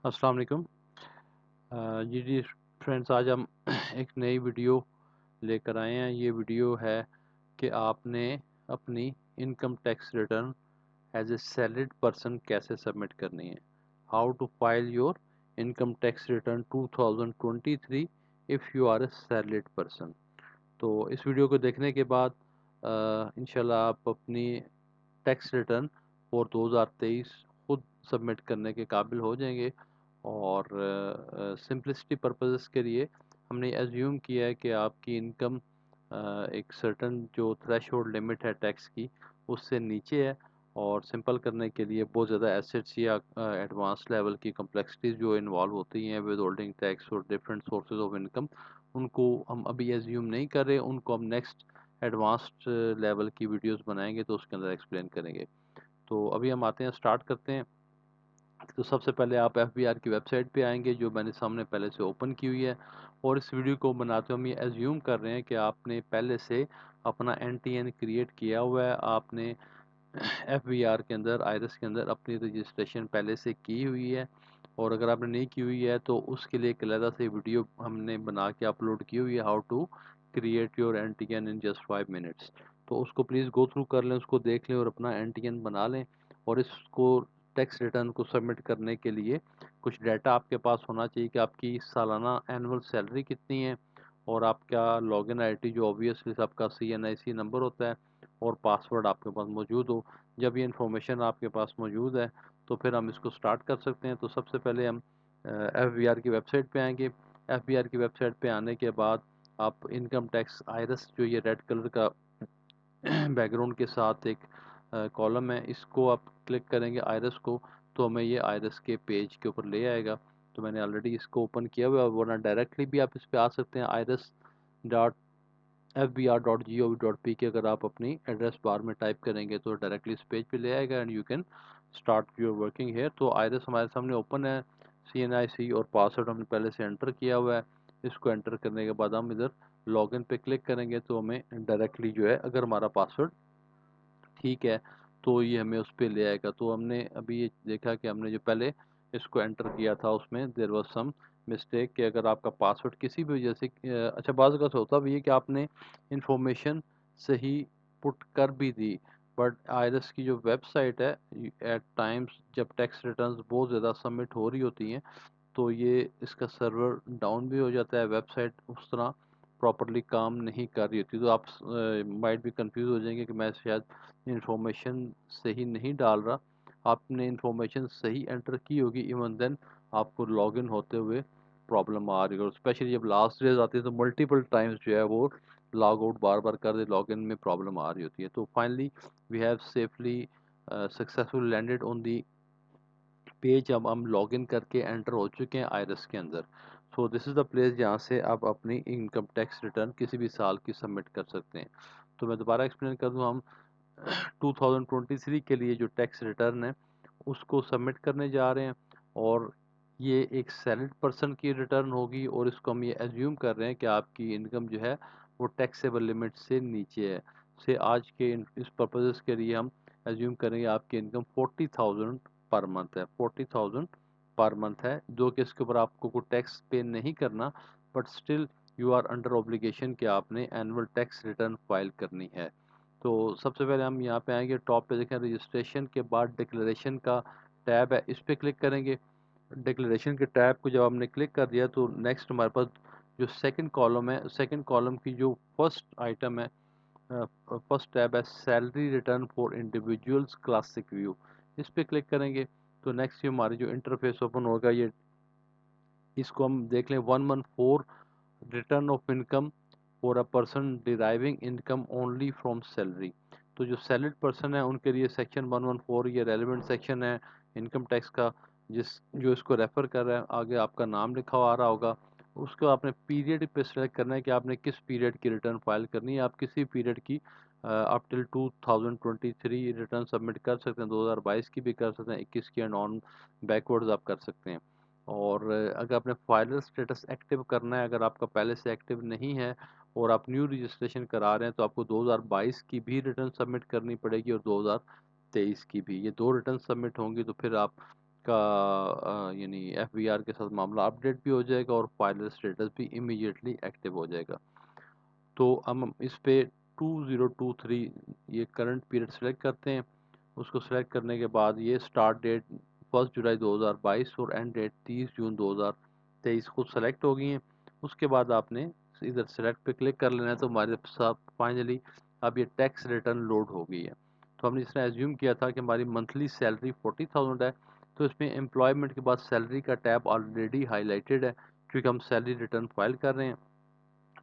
अस्सलाम वालेकुम। जी फ्रेंड्स, आज हम एक नई वीडियो लेकर आए हैं। ये वीडियो है कि आपने अपनी income tax return as a salaried person कैसे सबमिट करनी है। How to file your income tax return 2023 if you are a salaried person. तो इस वीडियो को देखने के बाद इंशाल्लाह आप अपनी टैक्स रिटर्न फॉर 2023 खुद सबमिट करने के काबिल हो जाएंगे। और सिंपलिसिटी पर्पसेस के लिए हमने एज्यूम किया है कि आपकी इनकम एक सर्टन जो थ्रेशोल्ड लिमिट है टैक्स की उससे नीचे है। और सिंपल करने के लिए बहुत ज़्यादा एसेट्स या एडवांस लेवल की कम्प्लेक्सिटीज़ जो इन्वॉल्व होती हैं विद होल्डिंग टैक्स और डिफरेंट सोर्सेज ऑफ इनकम, उनको हम अभी एज्यूम नहीं कर रहे। उनको हम नेक्स्ट एडवांस्ड लेवल की वीडियोस बनाएंगे तो उसके अंदर एक्सप्लेन करेंगे। तो अभी हम आते हैं, स्टार्ट करते हैं। तो सबसे पहले आप एफबीआर की वेबसाइट पे आएंगे जो मैंने सामने पहले से ओपन की हुई है। और इस वीडियो को बनाते हुए हम ये एज्यूम कर रहे हैं कि आपने पहले से अपना एनटीएन क्रिएट किया हुआ है। आपने एफबीआर के अंदर, आयरस के अंदर अपनी रजिस्ट्रेशन पहले से की हुई है। और अगर आपने नहीं की हुई है तो उसके लिए एक अलग से वीडियो हमने बना के अपलोड की हुई है, how to create your NTN in just 5 minutes. तो उसको प्लीज़ गो थ्रू कर लें, उसको देख लें और अपना एनटीएन बना लें। और इसको टैक्स रिटर्न को सबमिट करने के लिए कुछ डाटा आपके पास होना चाहिए कि आपकी सालाना एनुअल सैलरी कितनी है, और आपका लॉगिन आईडी जो ऑब्वियसली आपका सीएनआईसी नंबर होता है, और पासवर्ड आपके पास मौजूद हो। जब ये इन्फॉर्मेशन आपके पास मौजूद है तो फिर हम इसको स्टार्ट कर सकते हैं। तो सबसे पहले हम एफबीआर की वेबसाइट पे आएंगे। एफबीआर की वेबसाइट पे आने के बाद आप इनकम टैक्स आयरस, जो ये रेड कलर का बैकग्राउंड के साथ एक कॉलम है, इसको आप क्लिक करेंगे आयरस को, तो हमें ये आयरस के पेज के ऊपर ले आएगा। तो मैंने ऑलरेडी इसको ओपन किया हुआ है, वरना डायरेक्टली भी आप इस पर आ सकते हैं। आयरस डॉट fbr.gov.p के अगर आप अपनी एड्रेस बार में टाइप करेंगे तो डायरेक्टली इस पेज पे ले आएगा and you can start your working here. तो आयरस हमारे सामने ओपन है। CNIC और पासवर्ड हमने पहले से एंटर किया हुआ है। इसको एंटर करने के बाद हम इधर लॉगिन पे क्लिक करेंगे तो हमें डायरेक्टली जो है, अगर हमारा पासवर्ड ठीक है तो ये हमें उस पर ले आएगा। तो हमने अभी ये देखा कि हमने जो पहले इसको एंटर किया था उसमें देर वॉज सम मिस्टेक, कि अगर आपका पासवर्ड किसी भी वजह से अच्छा, बाज़ अगर होता भी है कि आपने इंफॉर्मेशन सही पुट कर भी दी, बट आयरस की जो वेबसाइट है, एट टाइम्स जब टैक्स रिटर्न्स बहुत ज़्यादा सबमिट हो रही होती हैं तो ये इसका सर्वर डाउन भी हो जाता है, वेबसाइट उस तरह प्रॉपरली काम नहीं कर रही होती। तो आप माइट भी कंफ्यूज हो जाएंगे कि मैं शायद इंफॉर्मेशन सही नहीं डाल रहा। आपने इंफॉर्मेशन सही एंटर की होगी, इवन देन आपको लॉगिन होते हुए प्रॉब्लम आ रही है। और स्पेशली जब लास्ट डेज आती है तो मल्टीपल टाइम्स जो है वो लॉग आउट बार बार कर दे, लॉगिन में प्रॉब्लम आ रही होती है। तो finally we have safely successful landed on the page. अब हम लॉगिन करके एंटर हो चुके हैं आयरस के अंदर। So this is the place जहाँ से आप अपनी इनकम टैक्स रिटर्न किसी भी साल की सबमिट कर सकते हैं। तो मैं दोबारा एक्सप्लेन कर दूँ, हम 2023 के लिए जो टैक्स रिटर्न है उसको सबमिट करने जा रहे हैं। और ये एक सैलरीड पर्सन की रिटर्न होगी, और इसको हम ये एज्यूम कर रहे हैं कि आपकी इनकम जो है वो टैक्सेबल लिमिट से नीचे है। से आज के इस पर्पजेस के लिए हम एज्यूम करेंगे आपकी इनकम 40,000 पर मंथ है। 40,000 पर मंथ है, जो कि इसके ऊपर आपको कोई टैक्स पे नहीं करना, but still you are under obligation कि आपने एनुअल टैक्स रिटर्न फाइल करनी है। तो सबसे पहले हम यहाँ पे आएंगे, टॉप पे देखें रजिस्ट्रेशन के बाद डिक्लेरेशन का टैब है, इस पर क्लिक करेंगे। डिक्लेरेशन के टैब को जब हमने क्लिक कर दिया तो नेक्स्ट हमारे पास जो सेकंड कॉलम है, सेकंड कॉलम की जो फर्स्ट आइटम है, फर्स्ट टैब है salary return for individuals classic view, इस पर क्लिक करेंगे। तो नेक्स्ट हमारी जो इंटरफेस ओपन होगा, ये इसको हम देख लें, 114 return of income for a person deriving income only from salary. तो जो सैलरीड पर्सन है उनके लिए सेक्शन 114 ये रेलिवेंट सेक्शन है इनकम टैक्स का, जिस जो इसको रेफर कर रहा है। आगे आपका नाम लिखा हुआ आ रहा होगा, उसको आपने पीरियड पे सिलेक्ट करना है कि आपने किस पीरियड की रिटर्न फाइल करनी है। आप किसी पीरियड की अप टिल 2023 रिटर्न सबमिट कर सकते हैं, 2022 की भी कर सकते हैं, 21 की एंड ऑन बैकवर्ड्स आप कर सकते हैं। और अगर आपने फाइलर स्टेटस एक्टिव करना है, अगर आपका पहले से एक्टिव नहीं है और आप न्यू रजिस्ट्रेशन करा रहे हैं, तो आपको 2022 की भी रिटर्न सबमिट करनी पड़ेगी और 2023 की भी। ये दो रिटर्न सबमिट होंगी तो फिर आप का यानी FBR के साथ मामला अपडेट भी हो जाएगा और फाइल स्टेटस भी इमीडिएटली एक्टिव हो जाएगा। तो हम इस पे 2023 ये करंट पीरियड सेलेक्ट करते हैं। उसको सेलेक्ट करने के बाद ये स्टार्ट डेट 1 जुलाई 2022 और एंड डेट 30 जून 2023 खुद सेलेक्ट हो गई हैं। उसके बाद आपने इधर सेलेक्ट पे क्लिक कर लेना है, तो हमारे साथ फाइनली अब ये टैक्स रिटर्न लोड हो गई है। तो हमने इसने एज्यूम किया था कि हमारी मंथली सैलरी 40,000 है, तो इसमें एम्प्लॉयमेंट के बाद सैलरी का टैब ऑलरेडी हाईलाइटेड है क्योंकि हम सैलरी रिटर्न फाइल कर रहे हैं।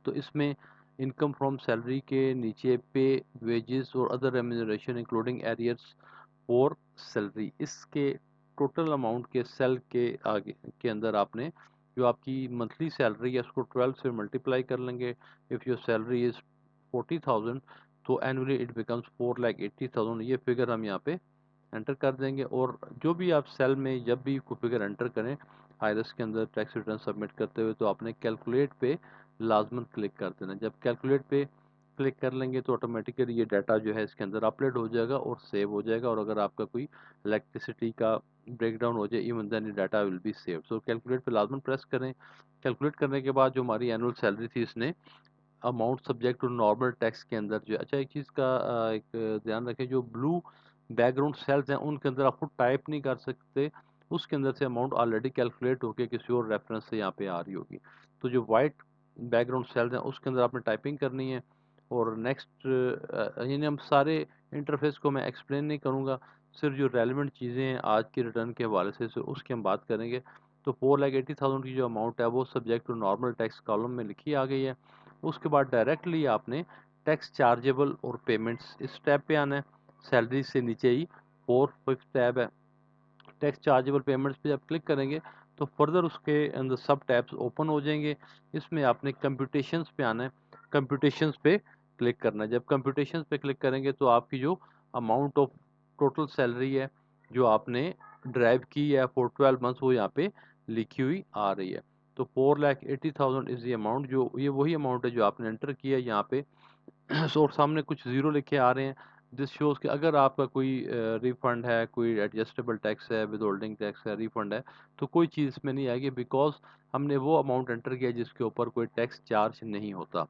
तो इसमें इनकम फ्रॉम सैलरी के नीचे पे, वेजेस और other remuneration including arrears for salary, इसके टोटल अमाउंट के सेल के आगे के अंदर आपने जो आपकी मंथली सैलरी है उसको 12 से मल्टीप्लाई कर लेंगे। इफ़ योर सैलरी इज़ 40,000 तो एनुअली इट बिकम्स 4,80,000। ये फिगर हम यहाँ पे एंटर कर देंगे और जो भी आप सेल में जब भी कोई फिगर एंटर करें आईआरएस के अंदर टैक्स रिटर्न सबमिट करते हुए, तो आपने कैलकुलेट पे लाजमन क्लिक कर देना। जब कैलकुलेट पे क्लिक कर लेंगे तो ऑटोमेटिकली ये डाटा जो है इसके अंदर अपलोड हो जाएगा और सेव हो जाएगा। और अगर आपका कोई इलेक्ट्रिसिटी का ब्रेकडाउन हो जाए even then data will be saved. So calculate पे लाजमन प्रेस करें। कैलकुलेट करने के बाद जो हमारी एनुअल सैलरी थी इसने amount subject to normal tax के अंदर जो, अच्छा एक चीज़ का एक ध्यान रखें, जो ब्लू बैकग्राउंड सेल्स हैं उनके अंदर आप खुद टाइप नहीं कर सकते, उसके अंदर से अमाउंट ऑलरेडी कैलकुलेट होकर किसी और रेफरेंस से यहाँ पे आ रही होगी। तो जो वाइट बैकग्राउंड सेल्स हैं उसके अंदर आपने टाइपिंग करनी है। और नेक्स्ट यानी हम सारे इंटरफेस को मैं एक्सप्लेन नहीं करूँगा, सिर्फ जो रेलिवेंट चीज़ें हैं आज के रिटर्न के हवाले से उसकी हम बात करेंगे। तो 4,80,000 की जो अमाउंट है वो subject to normal tax column में लिखी आ गई है। उसके बाद डायरेक्टली आपने टैक्स चार्जेबल और पेमेंट्स इस टैब पे आना है। सैलरी से नीचे ही 4 5 टैब है, टैक्स चार्जेबल पेमेंट्स पे जब क्लिक करेंगे तो फर्दर उसके अंदर सब टैब्स ओपन हो जाएंगे। इसमें आपने कंप्यूटेशंस पे आना है, कंप्यूटेशंस पे क्लिक करना है। जब कंप्यूटेशंस पे क्लिक करेंगे तो आपकी जो अमाउंट ऑफ टोटल सैलरी है जो आपने ड्राइव की है फॉर 12 मंथ्स वो यहाँ पे लिखी हुई आ रही है। तो 4,80,000 इज द अमाउंट, जो ये वही अमाउंट है जो आपने एंटर किया है यहाँ पे। और सामने कुछ ज़ीरो लिखे आ रहे हैं। दिस शोज़ कि अगर आपका कोई रिफ़ंड है, कोई एडजस्टेबल टैक्स है, विदहोल्डिंग टैक्स है, रिफ़ंड है, तो कोई चीज़ इसमें नहीं आएगी बिकॉज़ हमने वो अमाउंट एंटर किया जिसके ऊपर कोई टैक्स चार्ज नहीं होता।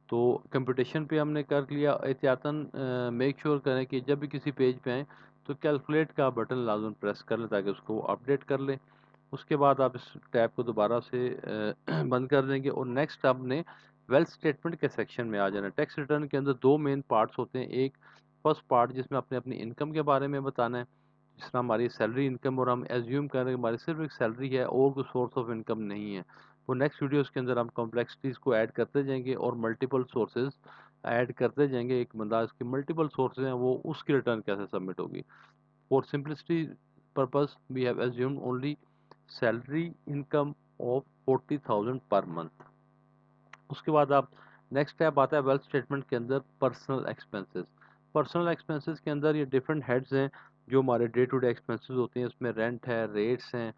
तो कंप्यूटेशन पे हमने कर लिया। एहतियातन मेक श्योर करें कि जब भी किसी पेज पे आएँ तो कैलकुलेट का बटन लाज़िम प्रेस कर लें ताकि उसको अपडेट कर लें। उसके बाद आप इस टैब को दोबारा से बंद कर देंगे और नेक्स्ट आपने वेल्थ स्टेटमेंट के सेक्शन में आ जाना है। टैक्स रिटर्न के अंदर दो मेन पार्ट्स होते हैं। एक फर्स्ट पार्ट जिसमें आपने अपनी इनकम के बारे में बताना है, जिस तरह हमारी सैलरी इनकम, और हम एज्यूम कर रहे हैं हमारी सिर्फ एक सैलरी है और कोई सोर्स ऑफ इनकम नहीं है। वो नेक्स्ट वीडियोस के अंदर हम कॉम्प्लेक्सिटीज़ को ऐड करते जाएंगे और मल्टीपल सोर्सेज ऐड करते जाएंगे। एक बंदा इसके मल्टीपल सोर्सेज हैं वो उसकी रिटर्न कैसे सबमिट होगी। For simplicity purpose we have assumed only salary income of 40,000 per month. उसके बाद आप नेक्स्ट स्टेप आता है वेल्थ स्टेटमेंट के अंदर पर्सनल एक्सपेंसेस। पर्सनल एक्सपेंसेस के अंदर ये डिफरेंट हेड्स हैं जो हमारे डे टू डे एक्सपेंसेस होते हैं। उसमें रेंट है, रेट्स हैं,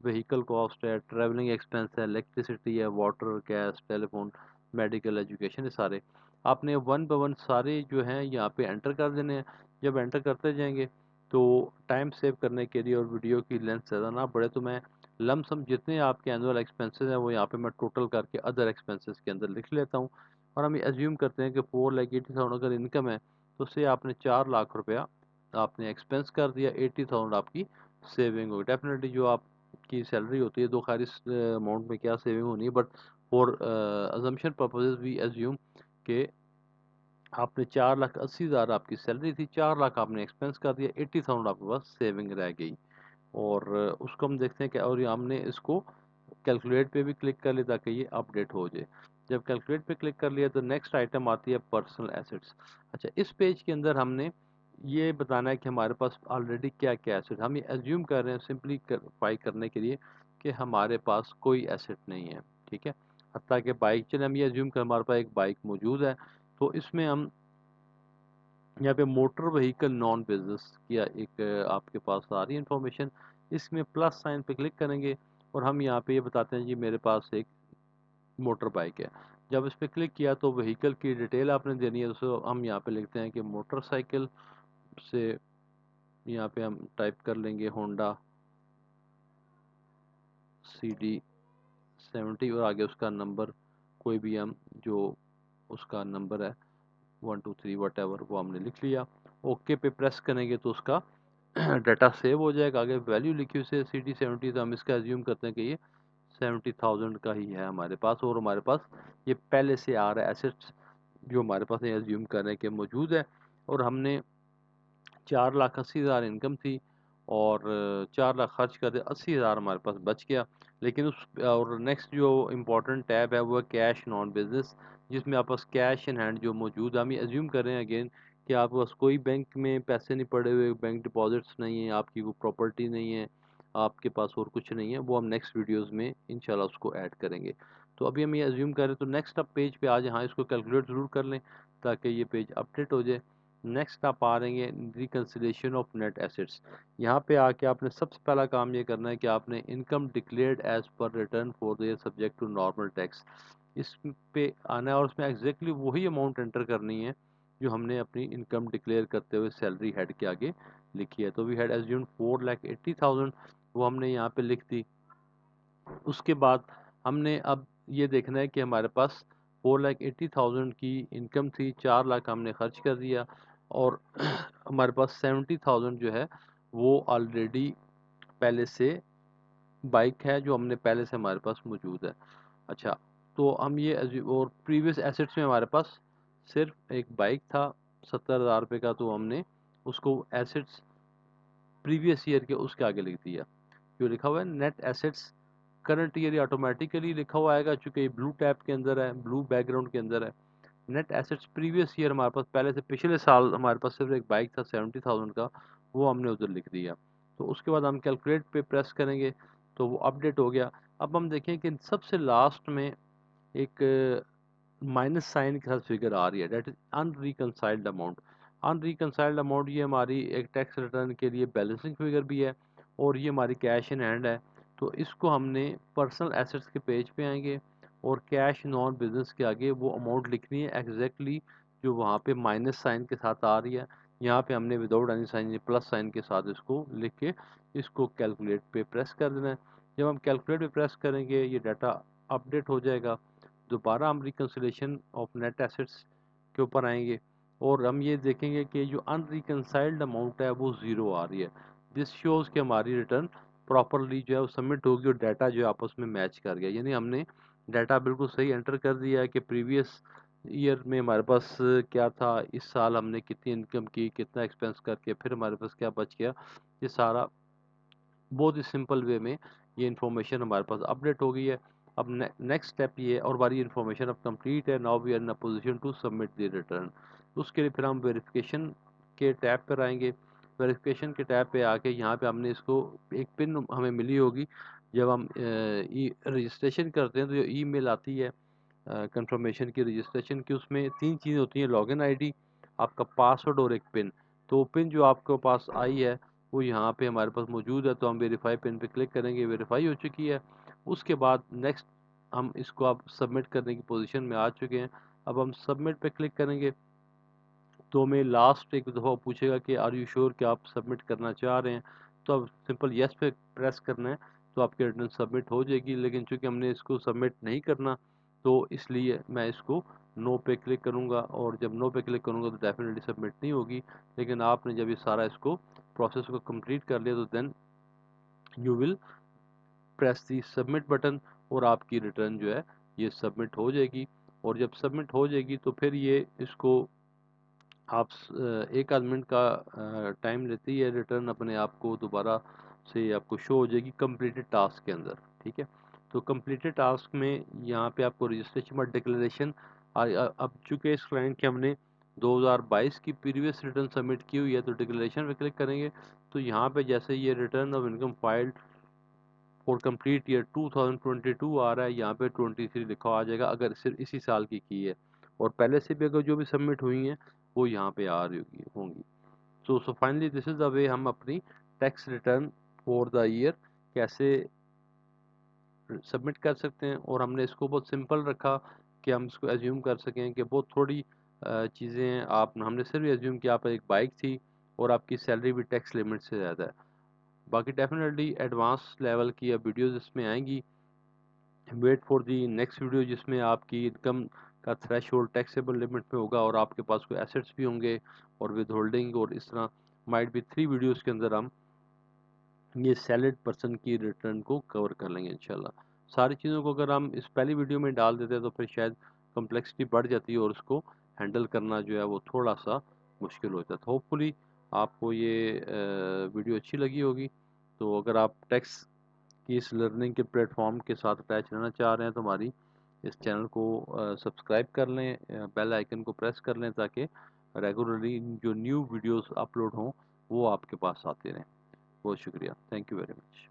व्हीकल कॉस्ट है, ट्रैवलिंग एक्सपेंस है, इलेक्ट्रिसिटी है, water, gas, telephone, medical, education, ये सारे आपने वन बाय वन सारे जो हैं यहाँ पे एंटर कर देने हैं। जब एंटर करते जाएंगे तो टाइम सेव करने के लिए और वीडियो की लेंथ ज़्यादा ना बढ़े तो मैं लमसम जितने आपके एनुअल एक्सपेंसेस हैं वो यहाँ पे मैं टोटल करके अदर एक्सपेंसेस के अंदर लिख लेता हूँ। और हम ये एज्यूम करते हैं कि 4,80,000 अगर इनकम है तो उससे आपने 4 लाख रुपया आपने एक्सपेंस कर दिया, 80,000 आपकी सेविंग होगी। डेफिनेटली जो आपकी सैलरी होती है, दो खैर इस अमाउंट में क्या सेविंग होनी है, but for assumption purposes we assume कि आपने 4,80,000 आपकी सैलरी थी, 4 लाख आपने एक्सपेंस कर दिया, 80,000 आपके पास सेविंग रह गई। और उसको हम देखते हैं कि और हमने इसको कैलकुलेट पे भी क्लिक कर लिया ताकि ये अपडेट हो जाए। जब कैलकुलेट पे क्लिक कर लिया तो नेक्स्ट आइटम आती है पर्सनल एसेट्स। अच्छा, इस पेज के अंदर हमने ये बताना है कि हमारे पास ऑलरेडी क्या क्या एसेट, हम ये एज्यूम कर रहे हैं सिंपलीफाई करने के लिए कि हमारे पास कोई एसेट नहीं है। ठीक है, हत्ता कि बाइक, चले हम ये एज्यूम कर हमारे पास एक बाइक मौजूद है, तो इसमें हम यहाँ पे मोटर व्हीकल नॉन बिजनेस की एक आपके पास आ रही है इन्फॉर्मेशन। इसमें प्लस साइन पे क्लिक करेंगे और हम यहाँ पे ये बताते हैं जी मेरे पास एक मोटर बाइक है। जब इस पे क्लिक किया तो व्हीकल की डिटेल आपने देनी है, तो हम यहाँ पे लिखते हैं कि मोटरसाइकिल से यहाँ पे हम टाइप कर लेंगे होंडा CD70 और आगे उसका नंबर कोई भी हम जो उसका नंबर है 1 2 3 वट एवर वो हमने लिख लिया। ओके पे प्रेस करेंगे तो उसका डाटा सेव हो जाएगा। आगे वैल्यू लिखी उसे CD70 तो हम इसका एज्यूम करते हैं कि ये 70,000 का ही है हमारे पास, और हमारे पास ये पहले से आ रहा है एसेट्स जो हमारे पास एज्यूम करने के मौजूद है। और हमने 4,80,000 इनकम थी और 4 लाख खर्च कर दे, 80,000 हमारे पास बच गया। लेकिन उस और नेक्स्ट जो इम्पोर्टेंट टैब है वो है कैश नॉन बिजनेस, जिसमें आप पास कैश इन हैंड जो मौजूद है। हम ये एज्यूम कर रहे हैं अगेन कि आपके पास कोई बैंक में पैसे नहीं पड़े हुए, बैंक डिपॉजिट्स नहीं है, आपकी कोई प्रॉपर्टी नहीं है, आपके पास और कुछ नहीं है। वो हम नेक्स्ट वीडियोस में इंशाल्लाह उसको ऐड करेंगे। तो अभी हम ये एज्यूम करें तो नेक्स्ट आप पेज पे आ जाए, हाँ इसको कैलकुलेट ज़रूर कर लें ताकि ये पेज अपडेट हो जाए। नेक्स्ट आप आ रहे हैं रिकन्सिलेशन ऑफ नेट एसेट्स। यहाँ पे आके आपने सबसे पहला काम ये करना है कि आपने income declared as per return for the subject to normal tax इस पे आना है और उसमें एग्जैक्टली वही अमाउंट एंटर करनी है जो हमने अपनी इनकम डिक्लेयर करते हुए सैलरी हेड के आगे लिखी है। तो वी हैड एज्यूम्ड 4,80,000, वो हमने यहाँ पे लिख दी। उसके बाद हमने अब ये देखना है कि हमारे पास 4,80,000 की इनकम थी, 4 लाख हमने खर्च कर दिया और हमारे पास 70,000 जो है वो ऑलरेडी पहले से बाइक है जो हमने पहले से हमारे पास मौजूद है। अच्छा, तो हम ये और प्रीवियस एसेट्स में हमारे पास सिर्फ एक बाइक था 70,000 रुपये का, तो हमने उसको एसेट्स प्रीवियस ईयर के उसके आगे लिख दिया। जो लिखा हुआ है net assets current year automatically लिखा हुआ आएगा चूंकि ये ब्लू टैब के अंदर है, ब्लू बैकग्राउंड के अंदर है। नेट एसेट्स प्रीवियस ईयर हमारे पास पहले से पिछले साल हमारे पास सिर्फ एक बाइक था 70,000 का, वो हमने उधर लिख दिया। तो उसके बाद हम कैलकुलेट पे प्रेस करेंगे तो वो अपडेट हो गया। अब हम देखें कि सबसे लास्ट में एक माइनस साइन के साथ फिगर आ रही है, that is unreconciled amount. Unreconciled amount ये हमारी एक टैक्स रिटर्न के लिए बैलेंसिंग फिगर भी है और ये हमारी कैश इन हैंड है। तो इसको हमने पर्सनल एसेट्स के पेज पे आएंगे और कैश नॉन बिजनेस के आगे वो अमाउंट लिखनी है एग्जैक्टली जो वहाँ पे माइनस साइन के साथ आ रही है। यहाँ पे हमने without any sign plus sign के साथ इसको लिख के इसको कैलकुलेट पे प्रेस कर देना है। जब हम कैलकुलेट पे प्रेस करेंगे ये डाटा अपडेट हो जाएगा। दोबारा हम रिकन्सिलेशन ऑफ नेट एसेट्स के ऊपर आएंगे और हम ये देखेंगे कि जो अनरिकनसाइल्ड अमाउंट है वो ज़ीरो आ रही है। दिस शोज़ कि हमारी रिटर्न प्रॉपरली जो है वो सबमिट होगी और डाटा जो है आपस में मैच कर गया, यानी हमने डाटा बिल्कुल सही एंटर कर दिया है कि प्रीवियस ईयर में हमारे पास क्या था, इस साल हमने कितनी इनकम की, कितना एक्सपेंस करके फिर हमारे पास क्या बच गया। ये सारा बहुत ही सिंपल वे में ये इन्फॉर्मेशन हमारे पास अपडेट हो गई है। अब नेक्स्ट स्टेप ये है और हमारी इन्फॉर्मेशन अब कंप्लीट है। Now we are in a position to submit the return. उसके लिए फिर हम वेरिफिकेशन के टैब पर आएंगे। वेरिफिकेशन के टैब पे आके यहाँ पे हमने इसको एक पिन हमें मिली होगी जब हम रजिस्ट्रेशन करते हैं तो जो ईमेल आती है कंफर्मेशन की रजिस्ट्रेशन की, उसमें 3 चीज़ें होती हैं, लॉगिन आईडी, आपका पासवर्ड और एक पिन। तो पिन जो आपके पास आई है वो यहाँ पे हमारे पास मौजूद है, तो हम वेरीफाई पिन पे क्लिक करेंगे, वेरीफाई हो चुकी है। उसके बाद नेक्स्ट हम इसको आप सबमिट करने की पोजीशन में आ चुके हैं। अब हम सबमिट पे क्लिक करेंगे तो हमें लास्ट एक दफ़ा पूछेगा कि आर यू श्योर कि आप सबमिट करना चाह रहे हैं। तो अब सिंपल येस पे प्रेस करना है तो आपकी रिटर्न सबमिट हो जाएगी। लेकिन चूंकि हमने इसको सबमिट नहीं करना तो इसलिए मैं इसको नो पे क्लिक करूंगा, और जब नो पे क्लिक करूंगा तो डेफिनेटली सबमिट नहीं होगी। लेकिन आपने जब ये सारा इसको प्रोसेस को कंप्लीट कर लिया तो then you will press the submit button और आपकी रिटर्न जो है ये सबमिट हो जाएगी। और जब सबमिट हो जाएगी तो फिर ये इसको आप एक आध मिनट का टाइम लेती है रिटर्न अपने आप को दोबारा से आपको शो हो जाएगी कंप्लीटेड टास्क के अंदर। ठीक है, तो कंप्लीटेड टास्क में यहाँ पे आपको रजिस्ट्रेशन और डिक्लेरेशन अब चूंकि इस क्लाइंट के हमने 2022 की प्रीवियस रिटर्न सबमिट की हुई है तो डिक्लेरेशन पे क्लिक करेंगे तो यहाँ पे जैसे ये return of income filed for complete year 2022 आ रहा है, यहाँ पे 23 लिखा आ जाएगा अगर सिर्फ इसी साल की है। और पहले से भी अगर जो भी सबमिट हुई हैं वो यहाँ पे आ रही होंगी। So finally this is the way हम अपनी tax return for the year कैसे सबमिट कर सकते हैं। और हमने इसको बहुत सिंपल रखा कि हम इसको एज्यूम कर सकें कि बहुत थोड़ी चीज़ें हैं। आप हमने सिर्फ एज्यूम किया आप एक बाइक थी और आपकी सैलरी भी टैक्स लिमिट से ज़्यादा है। बाकी डेफिनेटली एडवांस लेवल की अब वीडियोज़ इसमें आएंगी। Wait for the next video जिसमें आपकी इनकम का थ्रेशोल्ड टैक्सेबल लिमिट में होगा और आपके पास कोई एसेट्स भी होंगे और विद होल्डिंग, और इस तरह माइट बी 3 वीडियोस के अंदर हम ये सैलड पर्सन की रिटर्न को कवर कर लेंगे इंशाल्लाह। सारी चीज़ों को अगर हम इस पहली वीडियो में डाल देते हैं तो फिर शायद कम्प्लेक्सिटी बढ़ जाती है और उसको हैंडल करना जो है वो थोड़ा सा मुश्किल होता है। तो होपफुली आपको ये वीडियो अच्छी लगी होगी। तो अगर आप टैक्स की इस लर्निंग के प्लेटफॉर्म के साथ अटैच रहना चाह रहे हैं तो हमारी इस चैनल को सब्सक्राइब कर लें, बेल आइकन को प्रेस कर लें ताकि रेगुलरली जो न्यू वीडियोस अपलोड हों वो आपके पास आते रहें। बहुत शुक्रिया, थैंक यू वेरी मच।